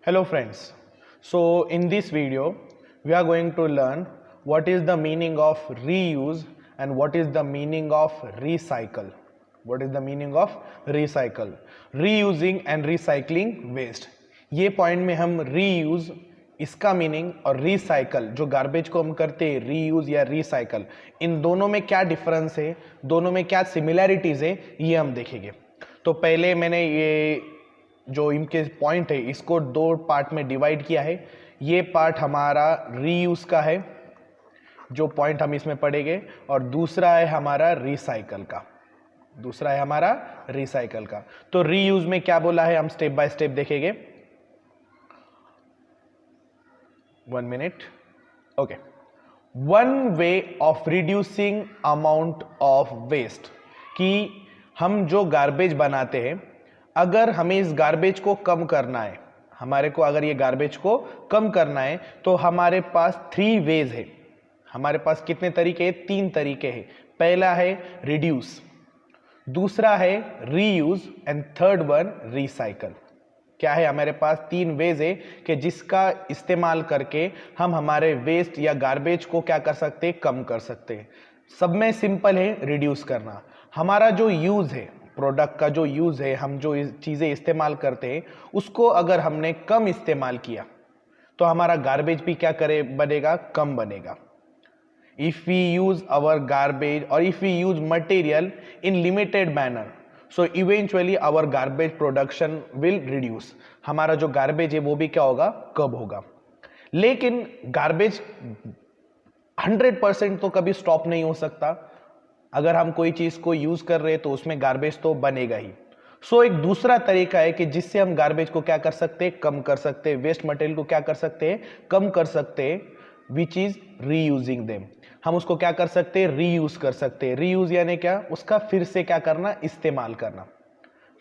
Hello friends. So in this video we are going to learn what is the meaning of reuse and what is the meaning of recycle. What is the meaning of recycle? Reusing and recycling waste. ये point में हम reuse इसका meaning और recycle जो garbage को हम करते हैं रीयूज या रिसाइकल, इन दोनों में क्या डिफरेंस है, दोनों में क्या सिमिलैरिटीज है, ये हम देखेंगे। तो पहले मैंने ये जो इनके पॉइंट है इसको दो पार्ट में डिवाइड किया है। ये पार्ट हमारा रीयूज का है जो पॉइंट हम इसमें पढ़ेंगे, और दूसरा है हमारा रिसाइकल का। दूसरा है हमारा रिसाइकल का। तो रीयूज में क्या बोला है हम स्टेप बाय स्टेप देखेंगे। 1 minute. Okay. One way of reducing amount of waste, कि हम जो गार्बेज बनाते हैं, अगर हमें इस गार्बेज को कम करना है, हमारे को अगर ये गार्बेज को कम करना है तो हमारे पास 3 वेज है। हमारे पास कितने तरीके हैं? 3 तरीके हैं। पहला है रिड्यूस, दूसरा है reuse and third one recycle. क्या है? हमारे पास 3 वेज है कि जिसका इस्तेमाल करके हम हमारे वेस्ट या गार्बेज को क्या कर सकते हैं? कम कर सकते हैं। सब में सिंपल है रिड्यूस करना। हमारा जो यूज है, प्रोडक्ट का जो यूज है, हम जो चीजें इस्तेमाल करते हैं उसको अगर हमने कम इस्तेमाल किया तो हमारा गार्बेज भी क्या करे बनेगा? कम बनेगा। If we use our garbage और if we use material in limited manner, so eventually our garbage production will reduce. हमारा जो गार्बेज है वो भी क्या होगा? कम होगा। लेकिन गार्बेज 100% तो कभी स्टॉप नहीं हो सकता। अगर हम कोई चीज को यूज कर रहे हैं तो उसमें गार्बेज तो बनेगा ही। सो एक दूसरा तरीका है कि जिससे हम गार्बेज को क्या कर सकते हैं? कम कर सकते हैं। वेस्ट मटेरियल को क्या कर सकते हैं? कम कर सकते हैं, विच इज रीयूजिंग देम। हम उसको क्या कर सकते हैं? रीयूज कर सकते हैं। रीयूज यानी क्या? उसका फिर से क्या करना? इस्तेमाल करना।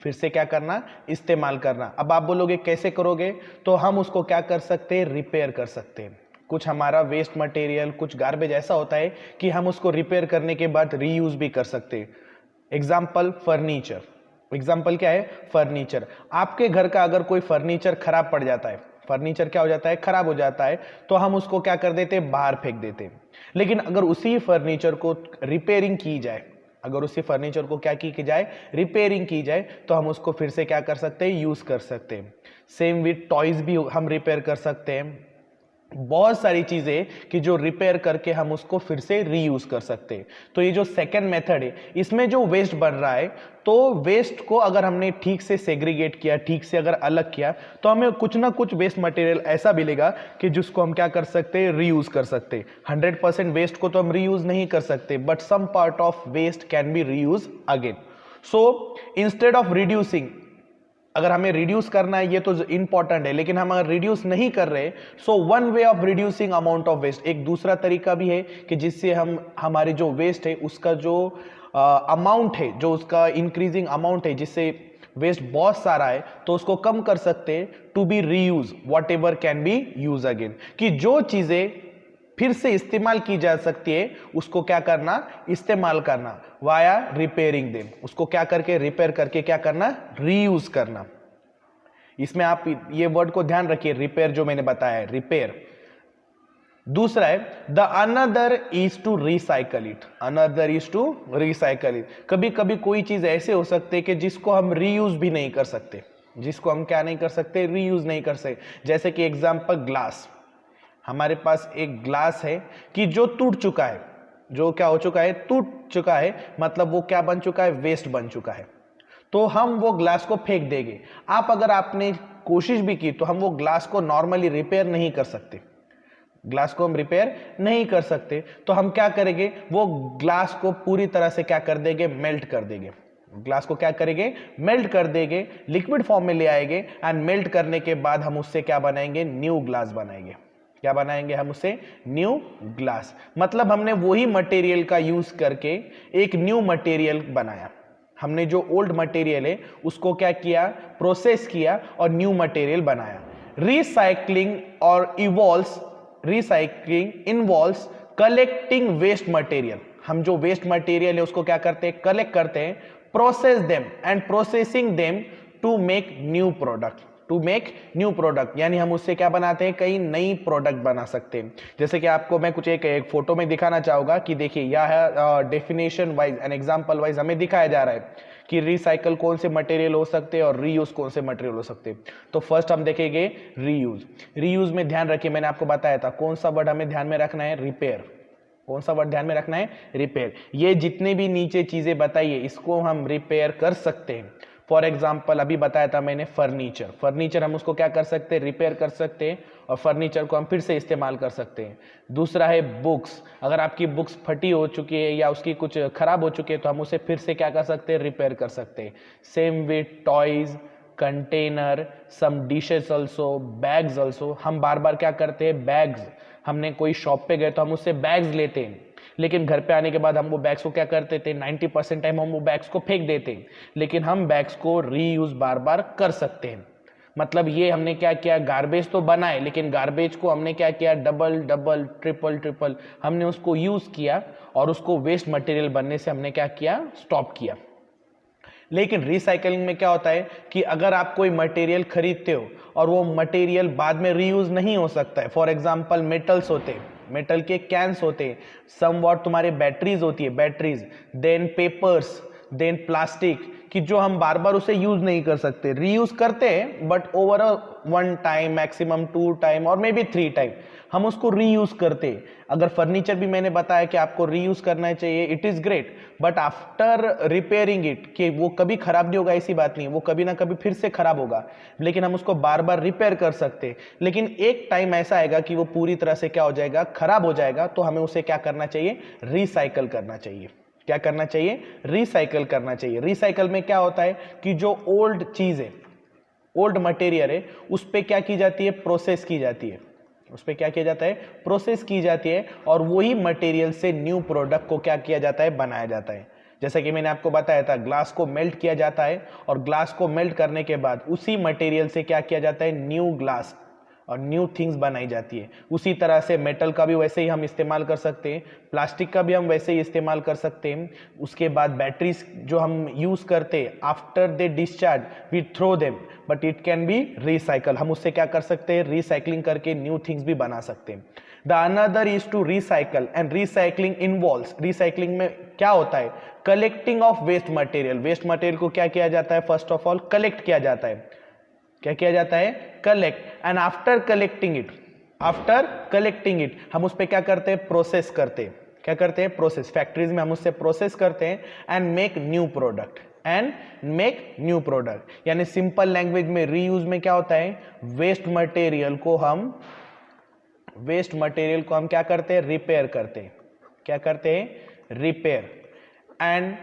फिर से क्या करना? इस्तेमाल करना। अब आप बोलोगे कैसे करोगे? तो हम उसको क्या कर सकते हैं? रिपेयर कर सकते हैं। कुछ हमारा वेस्ट मटेरियल, कुछ गार्बेज ऐसा होता है कि हम उसको रिपेयर करने के बाद रीयूज भी कर सकते हैं। Example furniture. एग्जाम्पल क्या है? फर्नीचर। आपके घर का अगर कोई फर्नीचर खराब पड़ जाता है, फर्नीचर क्या हो जाता है? खराब हो जाता है, तो हम उसको क्या कर देते? बाहर फेंक देते। लेकिन अगर उसी फर्नीचर को रिपेयरिंग की जाए, अगर उसी फर्नीचर को क्या की जाए? रिपेयरिंग की जाए, तो हम उसको फिर से क्या कर सकते हैं? यूज कर सकते हैं। सेम विथ टॉयज भी हम रिपेयर कर सकते हैं। बहुत सारी चीजें कि जो रिपेयर करके हम उसको फिर से रीयूज कर सकते हैं। तो ये जो सेकंड मेथड है, इसमें जो वेस्ट बन रहा है, तो वेस्ट को अगर हमने ठीक से सेग्रीगेट किया, ठीक से अगर अलग किया, तो हमें कुछ ना कुछ वेस्ट मटेरियल ऐसा मिलेगा कि जिसको हम क्या कर सकते हैं? रीयूज कर सकते हैं। 100% वेस्ट को तो हम रीयूज नहीं कर सकते, but some part of waste can be reuse again. So instead of reducing, अगर हमें रिड्यूस करना है, ये तो इंपॉर्टेंट है, लेकिन हम अगर रिड्यूस नहीं कर रहे, so one way of reducing amount of waste, एक दूसरा तरीका भी है कि जिससे हम हमारे जो वेस्ट है उसका जो अमाउंट है, जो उसका इंक्रीजिंग अमाउंट है, जिससे वेस्ट बहुत सारा है, तो उसको कम कर सकते हैं। To be reuse whatever can be use again, कि जो चीजें फिर से इस्तेमाल की जा सकती है उसको क्या करना? इस्तेमाल करना वाया रिपेयरिंग देम। उसको क्या करके? रिपेयर करके क्या करना? रीयूज करना। इसमें आप ये वर्ड को ध्यान रखिए, रिपेयर जो मैंने बताया है, रिपेयर। दूसरा है the another is to recycle it. Another is to recycle it. कभी कभी कोई चीज ऐसे हो सकते है कि जिसको हम रीयूज भी नहीं कर सकते, जिसको हम क्या नहीं कर सकते? रीयूज नहीं कर सकते। जैसे कि एग्जाम्पल ग्लास। हमारे पास एक ग्लास है कि जो टूट चुका है, जो क्या हो चुका है? टूट चुका है, मतलब वो क्या बन चुका है? वेस्ट बन चुका है। तो हम वो ग्लास को फेंक देंगे। आप अगर आपने कोशिश भी की तो हम वो ग्लास को नॉर्मली रिपेयर नहीं कर सकते। ग्लास को हम रिपेयर नहीं कर सकते, तो हम क्या करेंगे? वो ग्लास को पूरी तरह से क्या कर देंगे? मेल्ट कर देंगे। ग्लास को क्या करेंगे? मेल्ट कर देंगे, लिक्विड फॉर्म में ले आएंगे, एंड मेल्ट करने के बाद हम उससे क्या बनाएंगे? न्यू ग्लास बनाएंगे। क्या बनाएंगे हम उससे? New glass. मतलब हमने वही मटेरियल का यूज करके एक न्यू मटेरियल बनाया। हमने जो ओल्ड मटेरियल है उसको क्या किया? प्रोसेस किया और न्यू मटेरियल बनाया। रिसाइकलिंग और recycling involves collecting waste material. हम जो वेस्ट मटेरियल है उसको क्या करते हैं? कलेक्ट करते हैं, process them and processing them to make new product. To make new product, यानी हम उससे क्या बनाते हैं, कई नई प्रोडक्ट बना सकते हैं। जैसे कि आपको मैं कुछ एक फोटो में दिखाना चाहूंगा कि देखिए यह है definition wise and example wise हमें दिखाया जा रहा है कि रिसाइकल कौन से मटेरियल हो सकते हैं और रीयूज कौन से मटेरियल हो सकते हैं। तो फर्स्ट हम देखेंगे रीयूज। रीयूज में ध्यान रखिए, मैंने आपको बताया था कौन सा वर्ड हमें ध्यान में रखना है, रिपेयर। कौन सा वर्ड ध्यान में रखना है, रिपेयर। ये जितने भी नीचे चीजें बताइए इसको हम रिपेयर कर सकते हैं। फॉर एग्जाम्पल अभी बताया था मैंने फर्नीचर, फर्नीचर हम उसको क्या कर सकते हैं, रिपेयर कर सकते हैं और फर्नीचर को हम फिर से इस्तेमाल कर सकते हैं। दूसरा है बुक्स, अगर आपकी बुक्स फटी हो चुकी है या उसकी कुछ खराब हो चुकी है तो हम उसे फिर से क्या कर सकते हैं, रिपेयर कर सकते हैं। Same with toys, container, some dishes also, bags also. हम बार बार क्या करते हैं, बैग्स, हमने कोई शॉप पे गए तो हम उससे बैग्स लेते हैं, लेकिन घर पे आने के बाद हम वो बैग्स को क्या करते थे, 90% टाइम हम वो बैग्स को फेंक देते हैं, लेकिन हम बैग्स को रीयूज बार बार कर सकते हैं। मतलब ये हमने क्या किया, गार्बेज तो बनाए लेकिन गार्बेज को हमने क्या किया, डबल डबल ट्रिपल ट्रिपल हमने उसको यूज किया और उसको वेस्ट मटेरियल बनने से हमने क्या किया, स्टॉप किया। लेकिन रिसाइकलिंग में क्या होता है कि अगर आप कोई मटेरियल खरीदते हो और वो मटेरियल बाद में रीयूज नहीं हो सकता है, फॉर एग्जांपल मेटल्स होते हैं, मेटल के कैंस होते हैं, समवॉट तुम्हारे बैटरीज होती है, batteries, then papers, then plastic, कि जो हम बार बार उसे यूज नहीं कर सकते, रीयूज करते हैं but over a 1 time, maximum 2 time और मे बी 3 टाइम हम उसको रीयूज करते हैं। अगर फर्नीचर भी मैंने बताया कि आपको रीयूज करना चाहिए, it is great, but after repairing it, कि वो कभी खराब नहीं होगा ऐसी बात नहीं, वो कभी ना कभी फिर से खराब होगा, लेकिन हम उसको बार बार रिपेयर कर सकते हैं। लेकिन एक टाइम ऐसा आएगा कि वो पूरी तरह से क्या हो जाएगा, खराब हो जाएगा, तो हमें उसे क्या करना चाहिए, रिसाइकल करना चाहिए। क्या करना चाहिए, रिसाइकल करना चाहिए। रिसाइकल में क्या होता है कि जो ओल्ड चीज है, ओल्ड मटेरियल है, उस पर क्या की जाती है, प्रोसेस की जाती है, उस पर क्या किया जाता है, प्रोसेस की जाती है, और वही मटेरियल से न्यू प्रोडक्ट को क्या किया जाता है, बनाया जाता है। जैसा कि मैंने आपको बताया था, ग्लास को मेल्ट किया जाता है और ग्लास को मेल्ट करने के बाद उसी मटेरियल से क्या किया जाता है, न्यू ग्लास और न्यू थिंग्स बनाई जाती है। उसी तरह से मेटल का भी वैसे ही हम इस्तेमाल कर सकते हैं, प्लास्टिक का भी हम वैसे ही इस्तेमाल कर सकते हैं। उसके बाद बैटरीज जो हम यूज करते हैं, after they discharge we throw them, but it can be recycle, हम उससे क्या कर सकते हैं, रिसाइकलिंग करके न्यू थिंग्स भी बना सकते हैं। The another is to recycle and recycling involves, recycling में क्या होता है, collecting of waste material. Waste material को क्या किया जाता है, फर्स्ट ऑफ ऑल कलेक्ट किया जाता है। क्या किया जाता है, collect, and after collecting it, after collecting it हम उस पर क्या करते हैं, प्रोसेस करते हैं। क्या करते हैं, प्रोसेस, फैक्ट्रीज में हम उससे प्रोसेस करते हैं and make new product, and make new product. यानी सिंपल लैंग्वेज में रीयूज में क्या होता है, वेस्ट मटेरियल को हम क्या करते हैं, रिपेयर करते हैं। क्या करते हैं, रिपेयर। एंड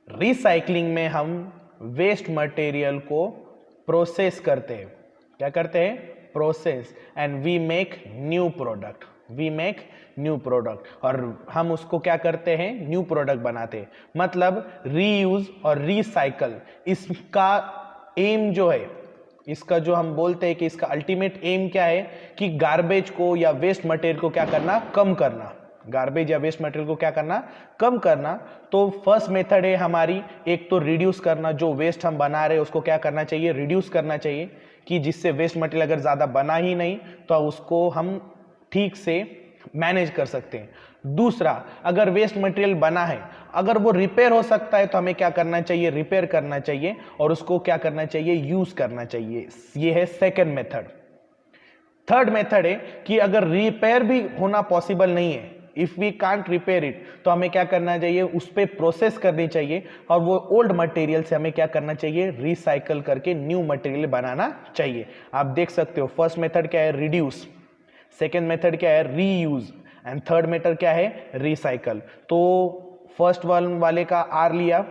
रिसाइकलिंग में हम वेस्ट मटेरियल को प्रोसेस करते हैं। क्या करते हैं, process, and we make new product, we make new product, और हम उसको क्या करते हैं, न्यू प्रोडक्ट बनाते हैं। मतलब रीयूज और रिसाइकल, इसका एम जो है, इसका जो हम बोलते हैं कि इसका अल्टीमेट एम क्या है कि गार्बेज को या वेस्ट मटेरियल को क्या करना, कम करना। गार्बेज या वेस्ट मटेरियल को क्या करना, कम करना। तो फर्स्ट मेथड है हमारी, एक तो रिड्यूस करना, जो वेस्ट हम बना रहे हैं उसको क्या करना चाहिए, रिड्यूस करना चाहिए, कि जिससे वेस्ट मटेरियल अगर ज्यादा बना ही नहीं तो उसको हम ठीक से मैनेज कर सकते हैं। दूसरा, अगर वेस्ट मटेरियल बना है, अगर वो रिपेयर हो सकता है तो हमें क्या करना चाहिए, रिपेयर करना चाहिए और उसको क्या करना चाहिए, यूज करना चाहिए। ये है सेकेंड मेथड। थर्ड मेथड है कि अगर रिपेयर भी होना पॉसिबल नहीं है, if we can't repair it, तो हमें क्या करना चाहिए, उस पर प्रोसेस करनी चाहिए और वो ओल्ड मटेरियल से हमें क्या करना चाहिए, रिसाइकल करके न्यू मटेरियल बनाना चाहिए। आप देख सकते हो फर्स्ट मेथड क्या है, रिड्यूस, सेकेंड मेथड क्या है, रीयूज, एंड थर्ड मेथड क्या है, रिसाइकल। तो फर्स्ट वाले का आर लिया,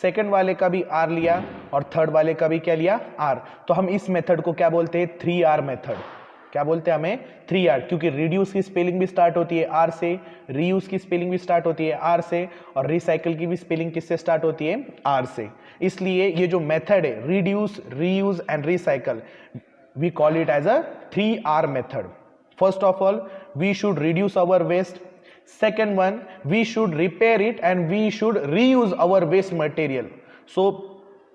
सेकेंड वाले का भी आर लिया और थर्ड वाले का भी क्या लिया, आर। तो हम इस मेथड को क्या बोलते हैं, 3R मेथड। क्या बोलते हैं हमें, 3R, क्योंकि रिड्यूस की स्पेलिंग भी स्टार्ट होती है आर से, रीयूज की स्पेलिंग भी स्टार्ट होती है आर से, और रिसाइकल की भी स्पेलिंग किससे स्टार्ट होती है, आर से। इसलिए ये जो मेथड है, reduce, reuse and recycle, we call it as a 3R method. First of all, we should reduce our waste. Second one, we should repair it and we should reuse our waste material. So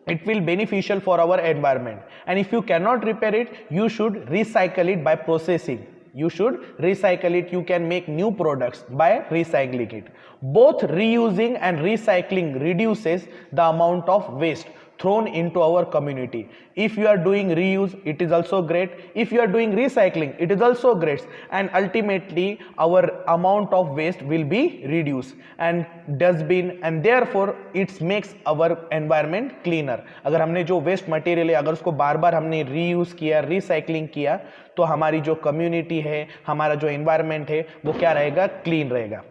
it will beneficial for our environment. And if you cannot repair it, you should recycle it by processing. You should recycle it. You can make new products by recycling it. Both reusing and recycling reduces the amount of waste thrown into our community. If you are doing reuse, it is also great. If you are doing recycling, it is also great. And ultimately our amount of waste will be reduced and dustbin, and therefore it makes our environment cleaner. अगर हमने जो waste material है अगर उसको बार बार हमने reuse किया, recycling किया, तो हमारी जो कम्युनिटी है, हमारा जो एनवायरनमेंट है, वो क्या रहेगा, क्लीन रहेगा.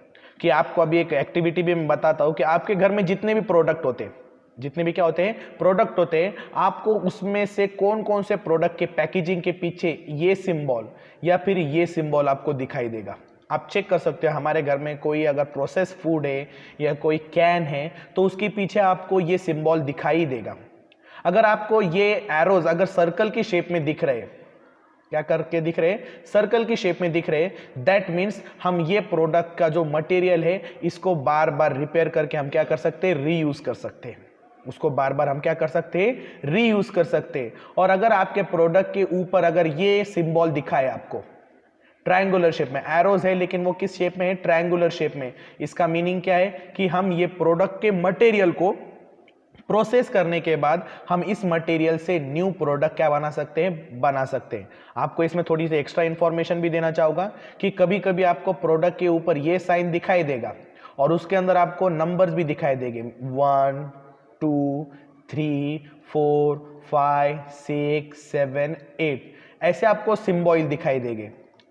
कि आपको अभी एक एक्टिविटी भी मैं बताता हूँ कि आपके घर में जितने भी प्रोडक्ट होते हैं, जितने भी क्या होते हैं, प्रोडक्ट होते हैं, आपको उसमें से कौन कौन से प्रोडक्ट के पैकेजिंग के पीछे ये सिंबल या फिर ये सिंबल आपको दिखाई देगा. आप चेक कर सकते हो. हमारे घर में कोई अगर प्रोसेस फूड है या कोई कैन है तो उसके पीछे आपको ये सिंबल दिखाई देगा. अगर आपको ये एरोज अगर सर्कल की शेप में दिख रहे, क्या करके दिख रहे, सर्कल की शेप में दिख रहे, दैट मीन्स हम ये प्रोडक्ट का जो मटेरियल है इसको बार बार रिपेयर करके हम क्या कर सकते हैं, रीयूज कर सकते हैं. उसको बार बार हम क्या कर सकते हैं, रीयूज कर सकते हैं. और अगर आपके प्रोडक्ट के ऊपर अगर ये सिंबल दिखाए आपको ट्रायंगुलर शेप में, एरोज है लेकिन वो किस शेप में है, ट्रायंगुलर शेप में, इसका मीनिंग क्या है कि हम ये प्रोडक्ट के मटेरियल को प्रोसेस करने के बाद हम इस मटेरियल से न्यू प्रोडक्ट क्या बना सकते हैं, बना सकते हैं. आपको इसमें थोड़ी सी एक्स्ट्रा इंफॉर्मेशन भी देना चाहूंगा कि कभी कभी आपको प्रोडक्ट के ऊपर ये साइन दिखाई देगा और उसके अंदर आपको नंबर्स भी दिखाई देंगे, 1 2 3 4 5 6 7 8, ऐसे आपको सिंबल दिखाई देंगे,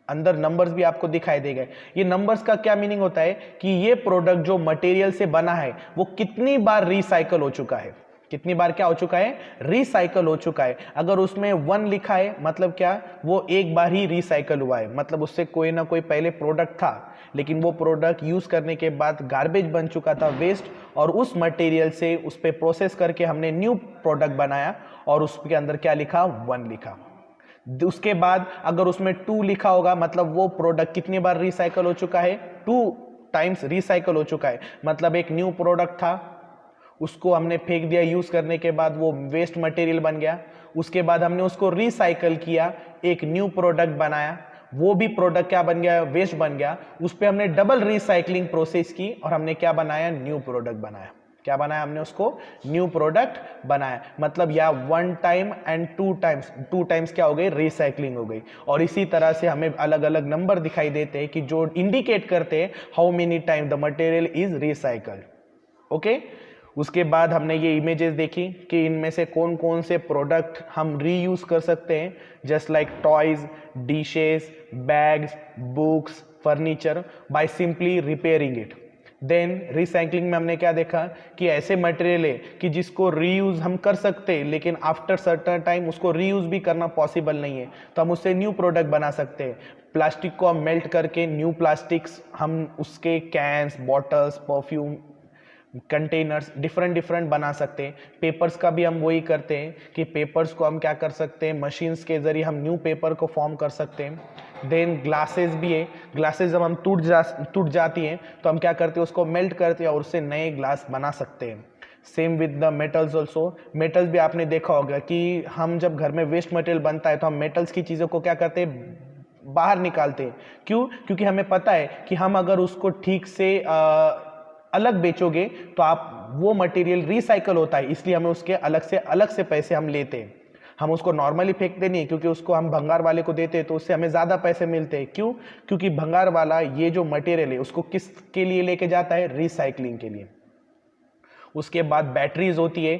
अंदर नंबर्स भी आपको दिखाई देंगे. ये नंबर्स का क्या मीनिंग होता है कि ये प्रोडक्ट जो मटेरियल से बना है वो कितनी बार रिसाइकल हो चुका है, कितनी बार क्या हो चुका है, रिसाइकल हो चुका है. अगर उसमें 1 लिखा है मतलब क्या, वो एक बार ही रिसाइकल हुआ है, मतलब उससे कोई ना कोई पहले प्रोडक्ट था लेकिन वो प्रोडक्ट यूज करने के बाद गार्बेज बन चुका था, वेस्ट, और उस मटेरियल से उस पर प्रोसेस करके हमने न्यू प्रोडक्ट बनाया और उसके अंदर क्या लिखा, 1 लिखा. उसके बाद अगर उसमें 2 लिखा होगा मतलब वो प्रोडक्ट कितनी बार रिसाइकल हो चुका है, 2 टाइम्स रिसाइकल हो चुका है. मतलब एक न्यू प्रोडक्ट था, उसको हमने फेंक दिया यूज करने के बाद, वो वेस्ट मटेरियल बन गया. उसके बाद हमने उसको रिसाइकल किया, एक न्यू प्रोडक्ट बनाया, वो भी प्रोडक्ट क्या बन गया, वेस्ट बन गया. उस पर हमने डबल रिसाइकलिंग प्रोसेस की और हमने क्या बनाया, न्यू प्रोडक्ट बनाया. क्या बनाया हमने, उसको न्यू प्रोडक्ट बनाया. मतलब या 1 टाइम एंड 2 टाइम्स क्या हो गई, रिसाइकलिंग हो गई. और इसी तरह से हमें अलग अलग नंबर दिखाई देते हैं कि जो इंडिकेट करते हैं how many time the material is recycled. Okay, उसके बाद हमने ये इमेजेस देखी कि इनमें से कौन कौन से प्रोडक्ट हम रीयूज कर सकते हैं, just like toys, dishes, bags, books, furniture, by simply repairing it. Then recycling में हमने क्या देखा कि ऐसे मटेरियल है कि जिसको रीयूज हम कर सकते हैं लेकिन आफ्टर सर्टेन टाइम उसको रीयूज भी करना पॉसिबल नहीं है, तो हम उससे न्यू प्रोडक्ट बना सकते हैं. प्लास्टिक को हम मेल्ट करके न्यू प्लास्टिक्स, हम उसके cans, bottles, perfume, containers different बना सकते हैं. पेपर्स का भी हम वही करते हैं कि पेपर्स को हम क्या कर सकते हैं, मशीन्स के जरिए हम न्यू पेपर को फॉर्म कर सकते हैं. देन ग्लासेस भी है, ग्लासेस जब हम टूट जाती हैं तो हम क्या करते हैं, उसको मेल्ट करते हैं और उससे नए ग्लास बना सकते हैं. Same with the metals also. Metals भी आपने देखा होगा कि हम जब घर में वेस्ट मटेरियल बनता है तो हम मेटल्स की चीज़ों को क्या करते हैं, बाहर निकालते हैं. क्यों, क्योंकि हमें पता है कि हम अगर उसको ठीक से अलग बेचोगे तो आप वो मटेरियल रिसाइकल होता है, इसलिए हमें उसके अलग से पैसे हम लेते हैं. हम उसको नॉर्मली फेंकते नहीं, क्योंकि उसको हम भंगार वाले को देते हैं तो उससे हमें ज़्यादा पैसे मिलते हैं. क्यों, क्योंकि भंगार वाला ये जो मटेरियल है उसको किसके लिए लेके जाता है, रिसाइकलिंग के लिए. उसके बाद बैटरीज होती है,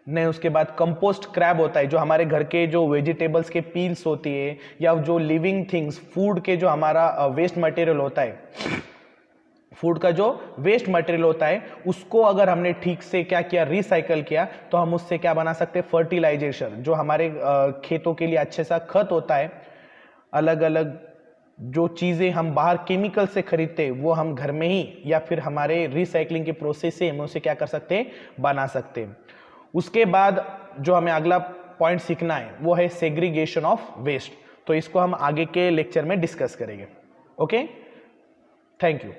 नहीं उसके बाद कंपोस्ट क्रैब होता है, जो हमारे घर के जो वेजिटेबल्स के पील्स होती है या जो लिविंग थिंग्स, फूड के जो हमारा वेस्ट मटेरियल होता है, फूड का जो वेस्ट मटेरियल होता है उसको अगर हमने ठीक से क्या किया, रिसाइकल किया, तो हम उससे क्या बना सकते हैं, फर्टिलाइजेशन, जो हमारे खेतों के लिए अच्छे सा खत होता है. अलग अलग जो चीज़ें हम बाहर केमिकल से खरीदते हैं वो हम घर में ही या फिर हमारे रिसाइकलिंग के प्रोसेस से हम उसे क्या कर सकते हैं, बना सकते हैं. उसके बाद जो हमें अगला पॉइंट सीखना है वो है सेग्रीगेशन ऑफ वेस्ट. तो इसको हम आगे के लेक्चर में डिस्कस करेंगे. Okay, thank you.